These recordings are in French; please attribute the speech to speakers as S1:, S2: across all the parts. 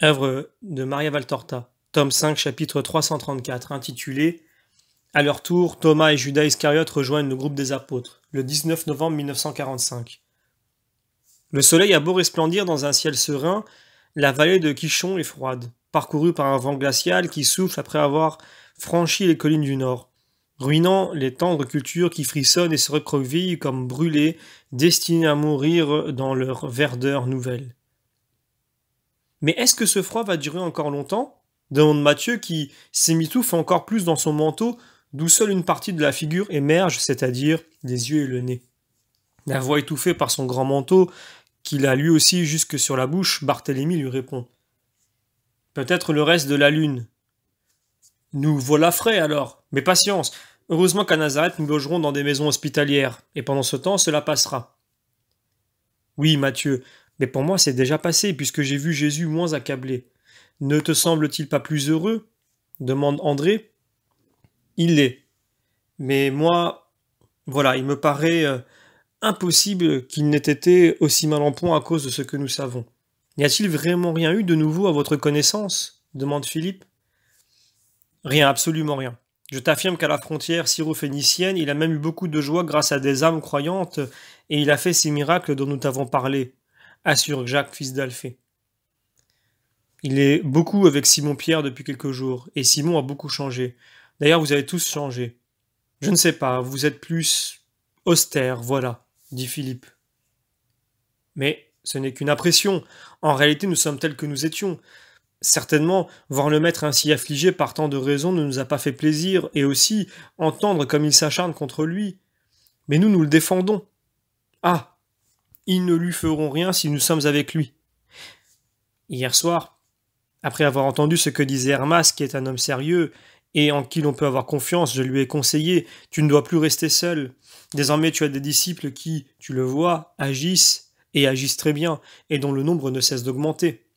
S1: Œuvre de Maria Valtorta, tome 5, chapitre 334, intitulé À leur tour, Thomas et Judas Iscariote rejoignent le groupe des apôtres, le 19 novembre 1945. Le soleil a beau resplendir dans un ciel serein, la vallée de Quichon est froide, parcourue par un vent glacial qui souffle après avoir franchi les collines du nord, ruinant les tendres cultures qui frissonnent et se recroquevillent comme brûlées, destinées à mourir dans leur verdeur nouvelle. Mais est-ce que ce froid va durer encore longtemps demande Mathieu qui s'émitouffe encore plus dans son manteau, d'où seule une partie de la figure émerge, c'est-à-dire les yeux et le nez. La voix étouffée par son grand manteau, qu'il a lui aussi jusque sur la bouche, Barthélemy lui répond. Peut-être le reste de la lune. Nous voilà frais alors, mais patience. Heureusement qu'à Nazareth nous logerons dans des maisons hospitalières, et pendant ce temps cela passera. Oui, Mathieu, mais pour moi c'est déjà passé, puisque j'ai vu Jésus moins accablé. Ne te semble-t-il pas plus heureux demande André. Il l'est. Mais moi, voilà, il me paraît impossible qu'il n'ait été aussi mal en point à cause de ce que nous savons. N'y a-t-il vraiment rien eu de nouveau à votre connaissance demande Philippe. Rien, absolument rien. Je t'affirme qu'à la frontière syro-phénicienne, il a même eu beaucoup de joie grâce à des âmes croyantes, et il a fait ces miracles dont nous t'avons parlé, assure Jacques, fils d'Alphée. Il est beaucoup avec Simon-Pierre depuis quelques jours, et Simon a beaucoup changé. D'ailleurs, vous avez tous changé. Je ne sais pas, vous êtes plus austère, voilà, dit Philippe. Mais ce n'est qu'une impression. En réalité, nous sommes tels que nous étions. Certainement, voir le maître ainsi affligé par tant de raisons ne nous a pas fait plaisir, et aussi entendre comme il s'acharne contre lui. Mais nous le défendons. Ah, ils ne lui feront rien si nous sommes avec lui. Hier soir, après avoir entendu ce que disait Hermas, qui est un homme sérieux, et en qui l'on peut avoir confiance, je lui ai conseillé, tu ne dois plus rester seul. Désormais tu as des disciples qui, tu le vois, agissent, et agissent très bien, et dont le nombre ne cesse d'augmenter.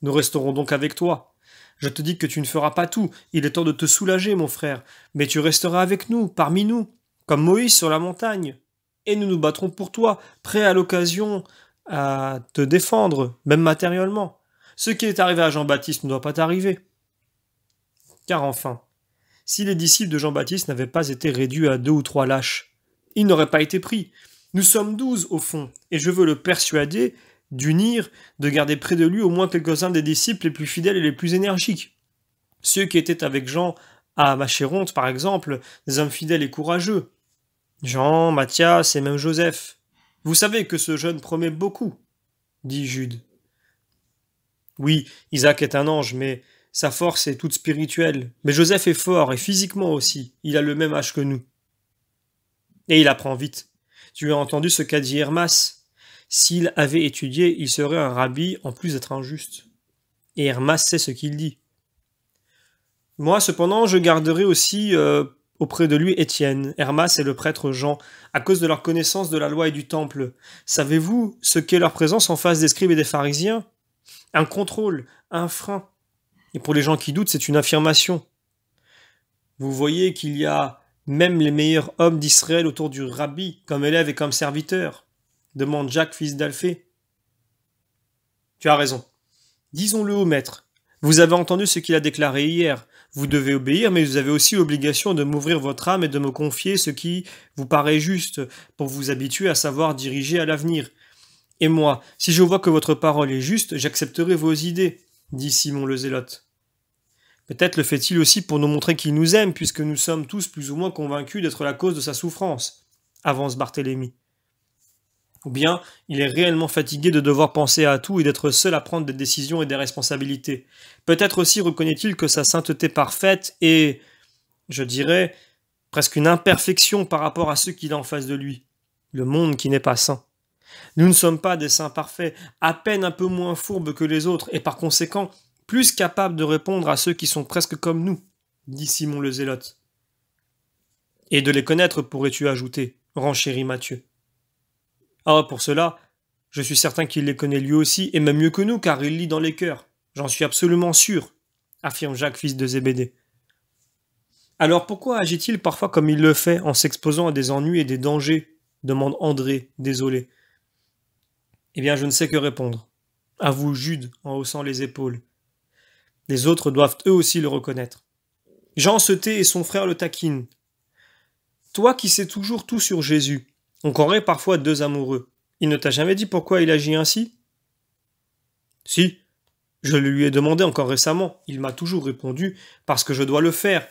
S1: Nous resterons donc avec toi. Je te dis que tu ne feras pas tout, il est temps de te soulager, mon frère, mais tu resteras avec nous, parmi nous, comme Moïse sur la montagne. Et nous nous battrons pour toi, prêts à l'occasion à te défendre, même matériellement. Ce qui est arrivé à Jean-Baptiste ne doit pas t'arriver. Car enfin, si les disciples de Jean-Baptiste n'avaient pas été réduits à 2 ou 3 lâches, ils n'auraient pas été pris. Nous sommes 12 au fond, et je veux le persuader d'unir, de garder près de lui au moins quelques-uns des disciples les plus fidèles et les plus énergiques. Ceux qui étaient avec Jean à Machéronte, par exemple, des hommes fidèles et courageux. Jean, Matthias et même Joseph. Vous savez que ce jeune promet beaucoup, dit Jude. Oui, Isaac est un ange, mais sa force est toute spirituelle. Mais Joseph est fort, et physiquement aussi. Il a le même âge que nous. Et il apprend vite. Tu as entendu ce qu'a dit Hermas. S'il avait étudié, il serait un rabbi en plus d'être injuste. Et Hermas sait ce qu'il dit. Moi, cependant, je garderai aussi auprès de lui Étienne, Hermas et le prêtre Jean, à cause de leur connaissance de la loi et du temple. Savez-vous ce qu'est leur présence en face des scribes et des pharisiens? Un contrôle, un frein. Et pour les gens qui doutent, c'est une affirmation. Vous voyez qu'il y a même les meilleurs hommes d'Israël autour du rabbi, comme élève et comme serviteur, demande Jacques, fils d'Alphée. Tu as raison. Disons-le au maître. Vous avez entendu ce qu'il a déclaré hier. Vous devez obéir, mais vous avez aussi l'obligation de m'ouvrir votre âme et de me confier ce qui vous paraît juste, pour vous habituer à savoir diriger à l'avenir. Et moi, si je vois que votre parole est juste, j'accepterai vos idées, dit Simon le Zélote. Peut-être le fait-il aussi pour nous montrer qu'il nous aime, puisque nous sommes tous plus ou moins convaincus d'être la cause de sa souffrance, avance Barthélemy. Ou bien il est réellement fatigué de devoir penser à tout et d'être seul à prendre des décisions et des responsabilités. Peut-être aussi reconnaît-il que sa sainteté parfaite est, je dirais, presque une imperfection par rapport à ceux qu'il a en face de lui, le monde qui n'est pas saint. Nous ne sommes pas des saints parfaits, à peine un peu moins fourbes que les autres, et par conséquent plus capables de répondre à ceux qui sont presque comme nous, dit Simon le Zélote. Et de les connaître, pourrais-tu ajouter, renchérit Matthieu. Ah, pour cela, je suis certain qu'il les connaît lui aussi, et même mieux que nous, car il lit dans les cœurs. J'en suis absolument sûr, affirme Jacques, fils de Zébédée. Alors pourquoi agit-il parfois comme il le fait, en s'exposant à des ennuis et des dangers demande André, désolé. Eh bien, je ne sais que répondre. avoue Jude en haussant les épaules. Les autres doivent eux aussi le reconnaître. Jean se tait et son frère le taquine. Toi qui sais toujours tout sur Jésus, on croirait parfois deux amoureux. Il ne t'a jamais dit pourquoi il agit ainsi? Si, je le lui ai demandé encore récemment. Il m'a toujours répondu parce que je dois le faire.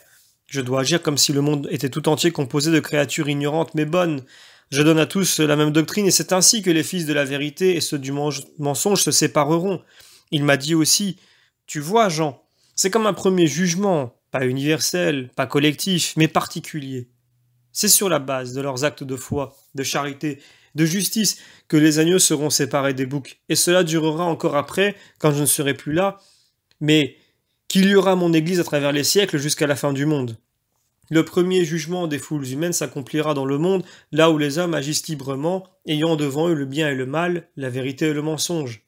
S1: Je dois agir comme si le monde était tout entier composé de créatures ignorantes mais bonnes. Je donne à tous la même doctrine et c'est ainsi que les fils de la vérité et ceux du mensonge se sépareront. Il m'a dit aussi, tu vois Jean, c'est comme un premier jugement, pas universel, pas collectif, mais particulier. C'est sur la base de leurs actes de foi, de charité, de justice que les agneaux seront séparés des boucs, et cela durera encore après, quand je ne serai plus là, mais qu'il y aura mon Église à travers les siècles jusqu'à la fin du monde. Le premier jugement des foules humaines s'accomplira dans le monde, là où les hommes agissent librement, ayant devant eux le bien et le mal, la vérité et le mensonge.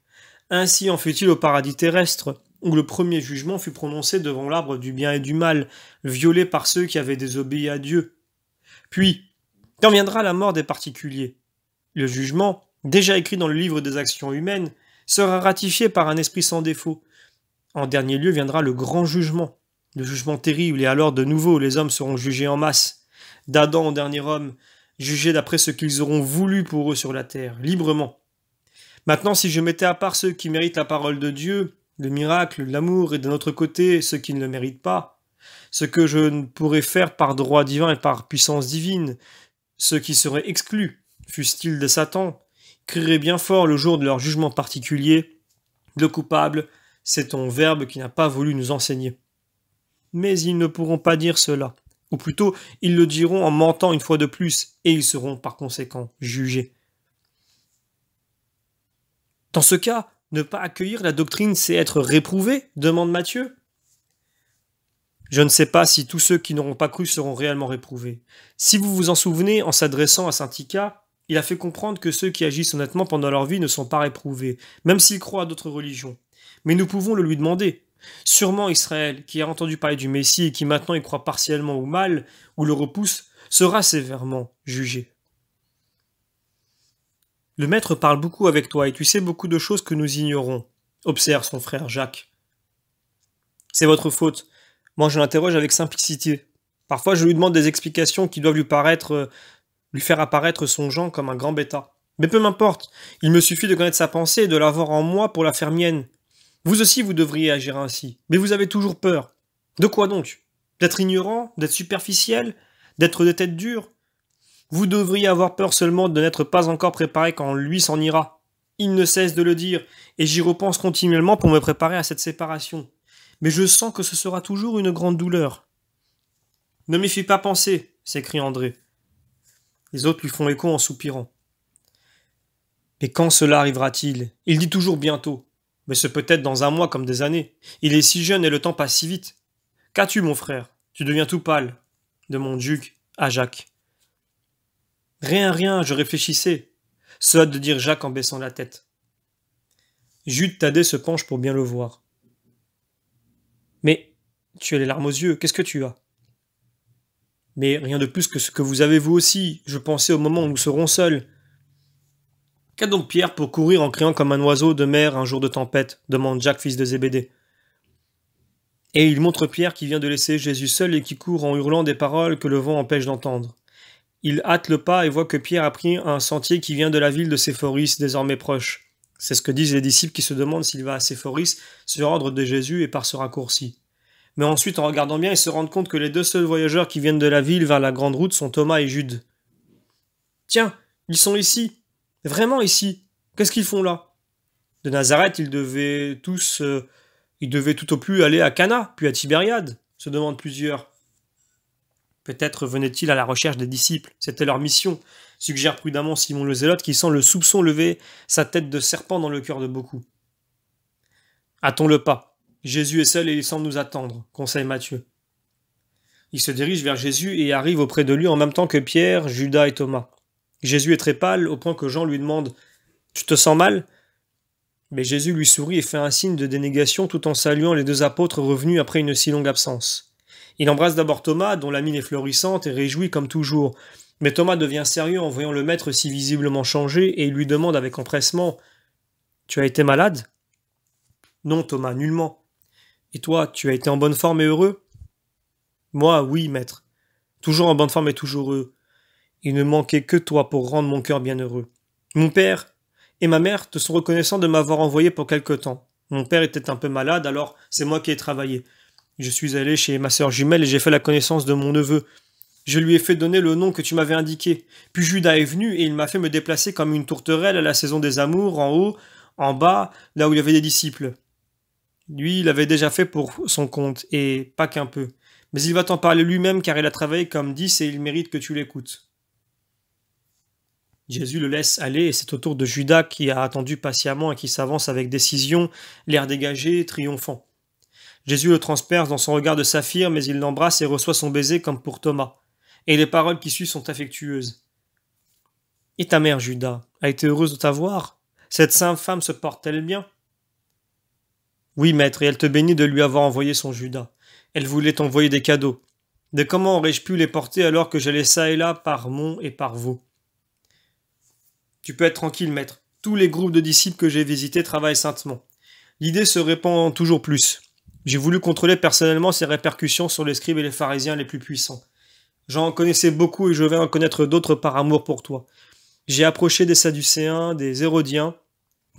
S1: Ainsi en fut-il au paradis terrestre, où le premier jugement fut prononcé devant l'arbre du bien et du mal, violé par ceux qui avaient désobéi à Dieu. Puis, quand viendra la mort des particuliers, le jugement, déjà écrit dans le livre des actions humaines, sera ratifié par un esprit sans défaut. En dernier lieu viendra le grand jugement, le jugement terrible, et alors de nouveau les hommes seront jugés en masse. D'Adam au dernier homme, jugés d'après ce qu'ils auront voulu pour eux sur la terre, librement. Maintenant, si je mettais à part ceux qui méritent la parole de Dieu, le miracle, l'amour, et d'un autre côté ceux qui ne le méritent pas, ce que je ne pourrais faire par droit divin et par puissance divine, ceux qui seraient exclus, fussent-ils de Satan, crieraient bien fort le jour de leur jugement particulier, le coupable, c'est ton Verbe qui n'a pas voulu nous enseigner. Mais ils ne pourront pas dire cela, ou plutôt ils le diront en mentant une fois de plus, et ils seront par conséquent jugés. Dans ce cas, ne pas accueillir la doctrine, c'est être réprouvé, demande Matthieu. Je ne sais pas si tous ceux qui n'auront pas cru seront réellement réprouvés. Si vous vous en souvenez, en s'adressant à saint Ika, il a fait comprendre que ceux qui agissent honnêtement pendant leur vie ne sont pas réprouvés, même s'ils croient à d'autres religions. Mais nous pouvons le lui demander. Sûrement Israël, qui a entendu parler du Messie et qui maintenant y croit partiellement ou mal, ou le repousse, sera sévèrement jugé. Le maître parle beaucoup avec toi et tu sais beaucoup de choses que nous ignorons, observe son frère Jacques. C'est votre faute. Moi, je l'interroge avec simplicité. Parfois, je lui demande des explications qui doivent lui faire apparaître son Jean comme un grand bêta. Mais peu m'importe, il me suffit de connaître sa pensée et de l'avoir en moi pour la faire mienne. Vous aussi, vous devriez agir ainsi. Mais vous avez toujours peur. De quoi donc? D'être ignorant? D'être superficiel? D'être des têtes dures? Vous devriez avoir peur seulement de n'être pas encore préparé quand lui s'en ira. Il ne cesse de le dire, et j'y repense continuellement pour me préparer à cette séparation. Mais je sens que ce sera toujours une grande douleur. Ne m'y fie pas penser, s'écrie André. Les autres lui font écho en soupirant. Mais quand cela arrivera-t-il? Il dit toujours bientôt. Mais ce peut être dans un mois comme des années. Il est si jeune et le temps passe si vite. Qu'as-tu, mon frère? Tu deviens tout pâle, demande Jules à Jacques. Rien, je réfléchissais, se hâte de dire Jacques en baissant la tête. Jude Thaddée se penche pour bien le voir. Mais tu as les larmes aux yeux, qu'est-ce que tu as? Mais rien de plus que ce que vous avez vous aussi, je pensais au moment où nous serons seuls. Qu'a donc Pierre pour courir en criant comme un oiseau de mer un jour de tempête? Demande Jacques, fils de Zébédée. Et il montre Pierre qui vient de laisser Jésus seul et qui court en hurlant des paroles que le vent empêche d'entendre. Il hâte le pas et voit que Pierre a pris un sentier qui vient de la ville de Séphoris, désormais proche. C'est ce que disent les disciples qui se demandent s'il va à Séphoris se rendre de Jésus et par ce raccourci. Mais ensuite, en regardant bien, ils se rendent compte que les deux seuls voyageurs qui viennent de la ville vers la grande route sont Thomas et Jude. Tiens, ils sont ici. Vraiment ici. Qu'est-ce qu'ils font là? De Nazareth, ils devaient tout au plus aller à Cana, puis à Tibériade, se demandent plusieurs. Peut-être venaient-ils à la recherche des disciples, c'était leur mission, suggère prudemment Simon le Zélote qui sent le soupçon lever sa tête de serpent dans le cœur de beaucoup. Hâtons le pas. Jésus est seul et il semble nous attendre, conseille Matthieu. Il se dirige vers Jésus et arrive auprès de lui en même temps que Pierre, Judas et Thomas. Jésus est très pâle au point que Jean lui demande « Tu te sens mal ?» Mais Jésus lui sourit et fait un signe de dénégation tout en saluant les deux apôtres revenus après une si longue absence. Il embrasse d'abord Thomas, dont la mine est florissante et réjouie comme toujours. Mais Thomas devient sérieux en voyant le maître si visiblement changé et il lui demande avec empressement « Tu as été malade ?» Non, Thomas, nullement. Et toi, tu as été en bonne forme et heureux? Moi, oui, maître. Toujours en bonne forme et toujours heureux. Il ne manquait que toi pour rendre mon cœur bien heureux. Mon père et ma mère te sont reconnaissants de m'avoir envoyé pour quelque temps. Mon père était un peu malade, alors c'est moi qui ai travaillé. Je suis allé chez ma sœur jumelle et j'ai fait la connaissance de mon neveu. Je lui ai fait donner le nom que tu m'avais indiqué. Puis Judas est venu et il m'a fait me déplacer comme une tourterelle à la saison des amours, en haut, en bas, là où il y avait des disciples. Lui, il l'avait déjà fait pour son compte, et pas qu'un peu. Mais il va t'en parler lui-même car il a travaillé comme 10 et il mérite que tu l'écoutes. Jésus le laisse aller et c'est au tour de Judas qui a attendu patiemment et qui s'avance avec décision, l'air dégagé, triomphant. Jésus le transperce dans son regard de saphir, mais il l'embrasse et reçoit son baiser comme pour Thomas. Et les paroles qui suivent sont affectueuses. Et ta mère, Judas, a été heureuse de t'avoir? Cette sainte femme se porte-t-elle bien? Oui, maître, et elle te bénit de lui avoir envoyé son Judas. Elle voulait t'envoyer des cadeaux. Mais comment aurais-je pu les porter alors que j'allais ça et là par Mont et par Vaux? Tu peux être tranquille, maître. Tous les groupes de disciples que j'ai visités travaillent saintement. L'idée se répand toujours plus. J'ai voulu contrôler personnellement ses répercussions sur les scribes et les pharisiens les plus puissants. J'en connaissais beaucoup et je vais en connaître d'autres par amour pour toi. J'ai approché des Sadducéens, des Hérodiens,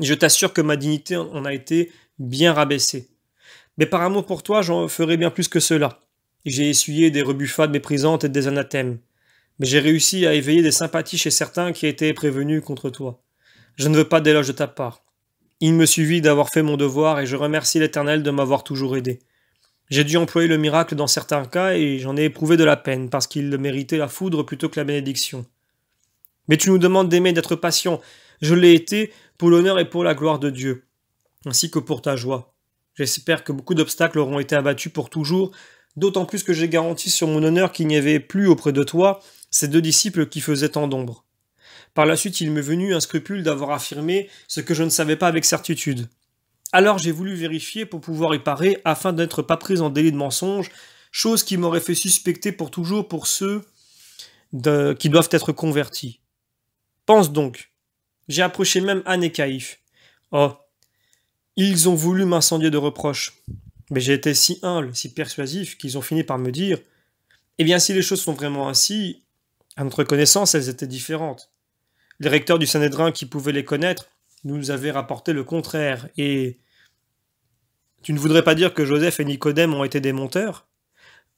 S1: et je t'assure que ma dignité en a été bien rabaissée. Mais par amour pour toi, j'en ferai bien plus que cela. J'ai essuyé des rebuffades méprisantes et des anathèmes. Mais j'ai réussi à éveiller des sympathies chez certains qui étaient prévenus contre toi. Je ne veux pas d'éloge de ta part. Il me suffit d'avoir fait mon devoir et je remercie l'Éternel de m'avoir toujours aidé. J'ai dû employer le miracle dans certains cas et j'en ai éprouvé de la peine parce qu'il méritait la foudre plutôt que la bénédiction. Mais tu nous demandes d'aimer, d'être patient. Je l'ai été pour l'honneur et pour la gloire de Dieu, ainsi que pour ta joie. J'espère que beaucoup d'obstacles auront été abattus pour toujours, d'autant plus que j'ai garanti sur mon honneur qu'il n'y avait plus auprès de toi ces deux disciples qui faisaient tant d'ombre. Par la suite, il m'est venu un scrupule d'avoir affirmé ce que je ne savais pas avec certitude. Alors j'ai voulu vérifier pour pouvoir y parer afin d'être pas pris en délit de mensonge, chose qui m'aurait fait suspecter pour toujours pour ceux qui doivent être convertis. Pense donc. J'ai approché même Anne et Caïphe. Oh, ils ont voulu m'incendier de reproches. Mais j'ai été si humble, si persuasif, qu'ils ont fini par me dire « Eh bien, si les choses sont vraiment ainsi, à notre connaissance, elles étaient différentes. Les recteurs du Sanhédrin qui pouvaient les connaître nous avaient rapporté le contraire, et tu ne voudrais pas dire que Joseph et Nicodème ont été des menteurs ?»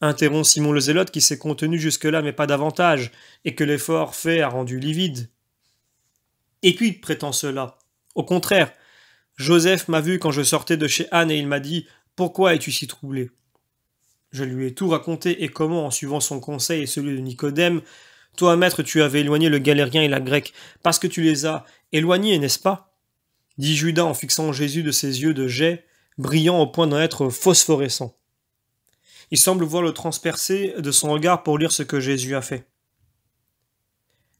S1: Interrompt Simon le Zélote qui s'est contenu jusque-là mais pas davantage, et que l'effort fait a rendu livide. Et puis, prétend cela. Au contraire, Joseph m'a vu quand je sortais de chez Anne et il m'a dit « Pourquoi es-tu si troublé ?» Je lui ai tout raconté et comment, en suivant son conseil et celui de Nicodème, toi, maître, tu avais éloigné le galérien et la grecque, parce que tu les as éloignés, n'est-ce pas? Dit Judas en fixant Jésus de ses yeux de jet, brillant au point d'en être phosphorescent. Il semble voir le transpercer de son regard pour lire ce que Jésus a fait.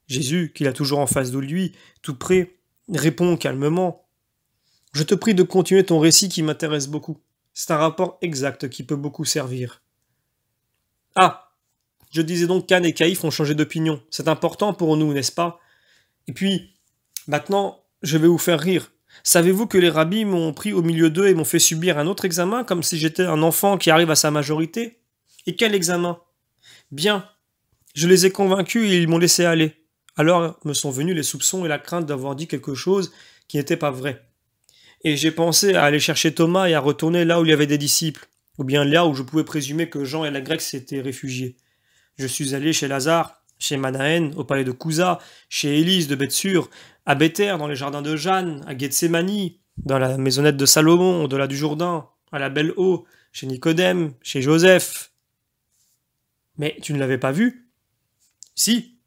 S1: Jésus, qu'il a toujours en face de lui, tout près, répond calmement « Je te prie de continuer ton récit qui m'intéresse beaucoup. C'est un rapport exact qui peut beaucoup servir. » Ah, je disais donc qu'Anne et Caïphe ont changé d'opinion. C'est important pour nous, n'est-ce pas? Et puis, maintenant, je vais vous faire rire. Savez-vous que les rabbis m'ont pris au milieu d'eux et m'ont fait subir un autre examen, comme si j'étais un enfant qui arrive à sa majorité? Et quel examen? Bien, je les ai convaincus et ils m'ont laissé aller. Alors me sont venus les soupçons et la crainte d'avoir dit quelque chose qui n'était pas vrai. Et j'ai pensé à aller chercher Thomas et à retourner là où il y avait des disciples, ou bien là où je pouvais présumer que Jean et la Grecque s'étaient réfugiés. Je suis allé chez Lazare, chez Manahen, au palais de Cousa, chez Élise de Bethsur, à Béthère, dans les jardins de Jeanne, à Gethsémani, dans la maisonnette de Salomon, au-delà du Jourdain, à la Belle Eau, chez Nicodème, chez Joseph. Mais tu ne l'avais pas vu? Si.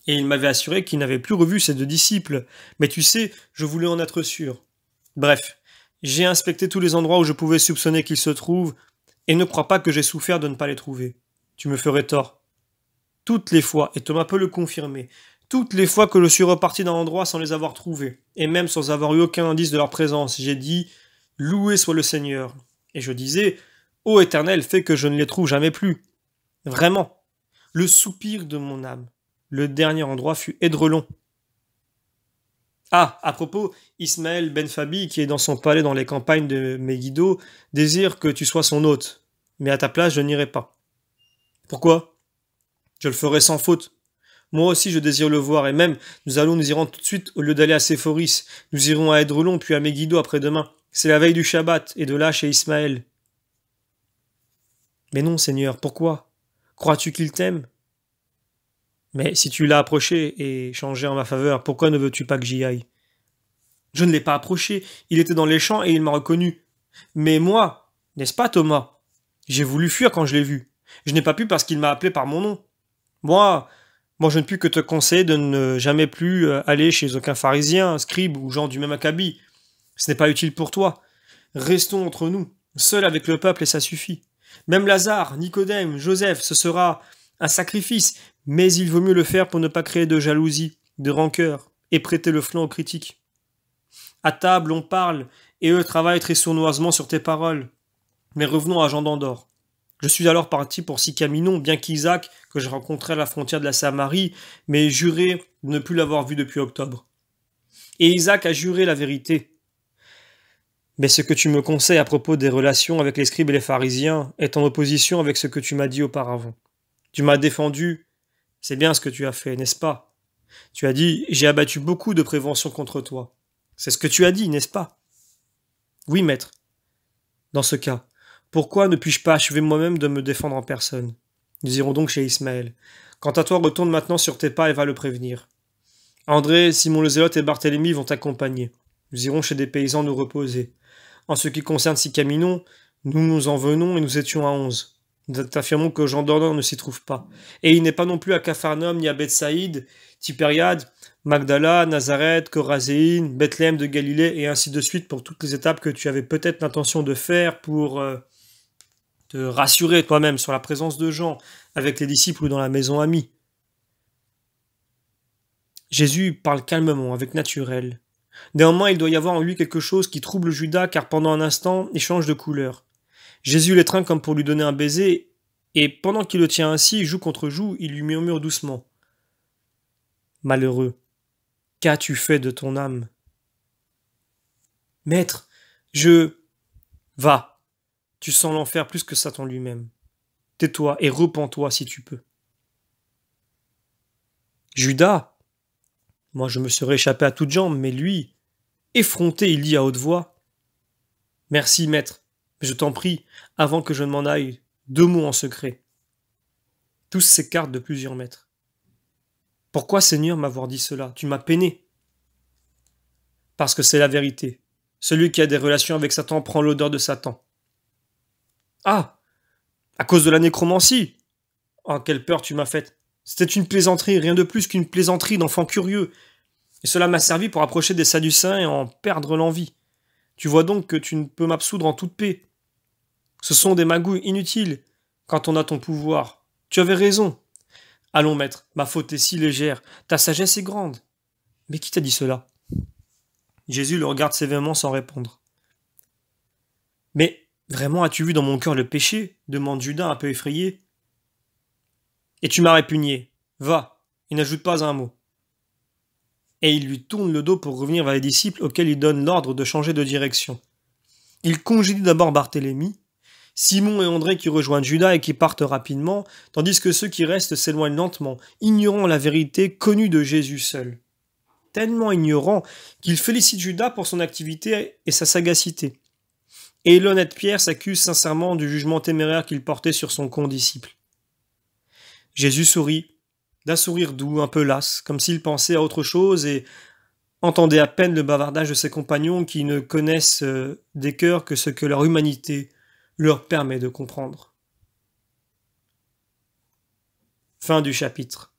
S1: Et il m'avait assuré qu'il n'avait plus revu ses deux disciples. Mais tu sais, je voulais en être sûr. Bref, j'ai inspecté tous les endroits où je pouvais soupçonner qu'ils se trouvent, et ne crois pas que j'ai souffert de ne pas les trouver. Tu me ferais tort. Toutes les fois, et Thomas peut le confirmer, toutes les fois que je suis reparti d'un endroit sans les avoir trouvés, et même sans avoir eu aucun indice de leur présence, j'ai dit « Loué soit le Seigneur ». Et je disais « Ô Éternel, fais que je ne les trouve jamais plus ». Vraiment, le soupir de mon âme. Le dernier endroit fut Édrelon. Ah, à propos, Ismaël Ben Fabi, qui est dans son palais dans les campagnes de Megiddo, désire que tu sois son hôte. Mais à ta place, je n'irai pas. Pourquoi? Je le ferai sans faute. Moi aussi, je désire le voir, et même, nous irons tout de suite, au lieu d'aller à Séphoris. Nous irons à Edrelon, puis à Megiddo après-demain. C'est la veille du Shabbat, et de là chez Ismaël. Mais non, Seigneur, pourquoi? Crois-tu qu'il t'aime? Mais si tu l'as approché et changé en ma faveur, pourquoi ne veux-tu pas que j'y aille? Je ne l'ai pas approché, il était dans les champs et il m'a reconnu. Mais moi, n'est-ce pas, Thomas? J'ai voulu fuir quand je l'ai vu. Je n'ai pas pu parce qu'il m'a appelé par mon nom. Moi, moi, je ne puis que te conseiller de ne jamais plus aller chez aucun pharisien, scribe ou gens du même acabit. Ce n'est pas utile pour toi. Restons entre nous, seuls avec le peuple et ça suffit. Même Lazare, Nicodème, Joseph, ce sera un sacrifice, mais il vaut mieux le faire pour ne pas créer de jalousie, de rancœur, et prêter le flanc aux critiques. À table, on parle, et eux travaillent très sournoisement sur tes paroles. Mais revenons à Jean d'Andorre. Je suis alors parti pour Sicaminon, bien qu'Isaac, que je rencontrais à la frontière de la Samarie, m'ait juré de ne plus l'avoir vu depuis octobre. Et Isaac a juré la vérité. Mais ce que tu me conseilles à propos des relations avec les scribes et les pharisiens est en opposition avec ce que tu m'as dit auparavant. Tu m'as défendu, c'est bien ce que tu as fait, n'est-ce pas? Tu as dit, j'ai abattu beaucoup de préventions contre toi. C'est ce que tu as dit, n'est-ce pas? Oui, maître. Dans ce cas, pourquoi ne puis-je pas achever moi-même de me défendre en personne? Nous irons donc chez Ismaël. Quant à toi, retourne maintenant sur tes pas et va le prévenir. André, Simon le Zélote et Barthélemy vont t'accompagner. Nous irons chez des paysans nous reposer. En ce qui concerne Sicaminon, nous nous en venons et nous étions à 11. Nous t'affirmons que Jean d'Ordre ne s'y trouve pas. Et il n'est pas non plus à Capharnaüm ni à Bethsaïde, Tipériade, Magdala, Nazareth, Corazéine, Bethléem de Galilée, et ainsi de suite pour toutes les étapes que tu avais peut-être l'intention de faire pour te rassurer toi-même sur la présence de Jean avec les disciples ou dans la maison amie. Jésus parle calmement, avec naturel. Néanmoins, il doit y avoir en lui quelque chose qui trouble Judas, car pendant un instant, il change de couleur. Jésus l'étreint comme pour lui donner un baiser, et pendant qu'il le tient ainsi, joue contre joue, il lui murmure doucement. Malheureux, qu'as-tu fait de ton âme? Maître, Va, tu sens l'enfer plus que Satan lui-même. Tais-toi et repens-toi si tu peux. Judas, moi je me serais échappé à toutes jambes, mais lui, effronté, il dit à haute voix, merci, maître, mais je t'en prie, avant que je ne m'en aille, 2 mots en secret. Tous s'écartent de plusieurs mètres. Pourquoi, Seigneur, m'avoir dit cela? Tu m'as peiné. Parce que c'est la vérité. Celui qui a des relations avec Satan prend l'odeur de Satan. Ah! À cause de la nécromancie! Oh, quelle peur tu m'as faite! C'était une plaisanterie, rien de plus qu'une plaisanterie d'enfant curieux. Et cela m'a servi pour approcher des Sadducéens et en perdre l'envie. Tu vois donc que tu ne peux m'absoudre en toute paix. Ce sont des magouilles inutiles quand on a ton pouvoir. Tu avais raison. Allons, maître, ma faute est si légère, ta sagesse est grande. Mais qui t'a dit cela? Jésus le regarde sévèrement sans répondre. Mais vraiment as-tu vu dans mon cœur le péché? Demande Judas un peu effrayé. Et tu m'as répugné. Va, et n'ajoute pas un mot. Et il lui tourne le dos pour revenir vers les disciples auxquels il donne l'ordre de changer de direction. Il congédie d'abord Barthélemy, Simon et André qui rejoignent Judas et qui partent rapidement, tandis que ceux qui restent s'éloignent lentement, ignorant la vérité connue de Jésus seul. Tellement ignorant qu'il félicite Judas pour son activité et sa sagacité. Et l'honnête Pierre s'accuse sincèrement du jugement téméraire qu'il portait sur son condisciple. Jésus sourit, d'un sourire doux, un peu las, comme s'il pensait à autre chose et entendait à peine le bavardage de ses compagnons qui ne connaissent des cœurs que ce que leur humanité leur permet de comprendre. Fin du chapitre.